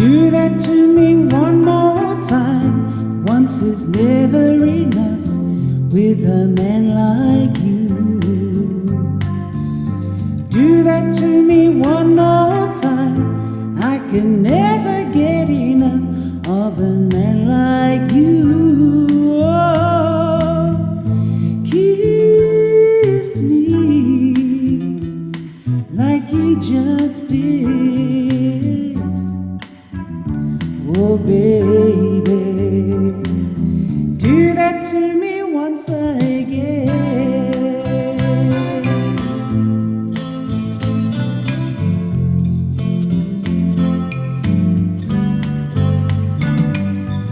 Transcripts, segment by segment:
Do that to me one more time. Once is never enough with a man like you. Do that to me one more time. I can never get enough of a man like you. Oh, kiss me like you just did. Oh baby, do that to me once again.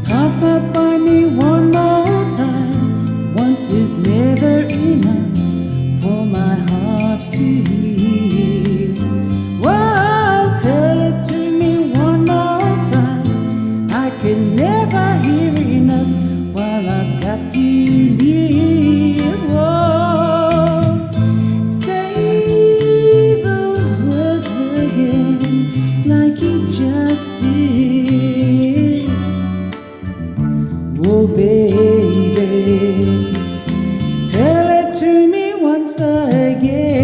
Pass that by me one more time. Once is never enough for my heart to heal. Whoa, tell it to me one more time. I can never hear enough while I've got you near. Whoa, say those words again like you just did. Oh baby, tell it to me once again.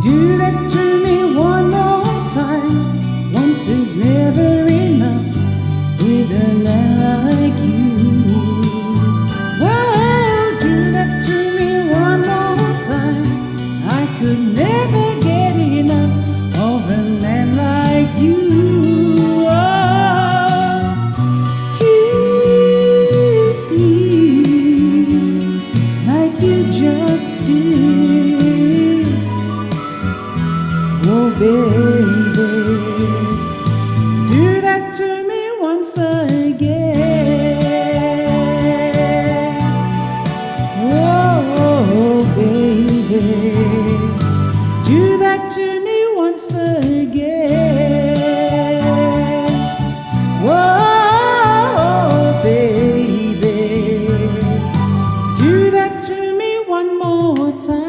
Do that to me one more time. Once is never enough with a man like you. Well, do that to me one more time. I could never get enough of a man like you. Oh, kiss me like you just did. Oh baby, do that to me once again. Oh baby, do that to me once again. Oh baby, do that to me one more time.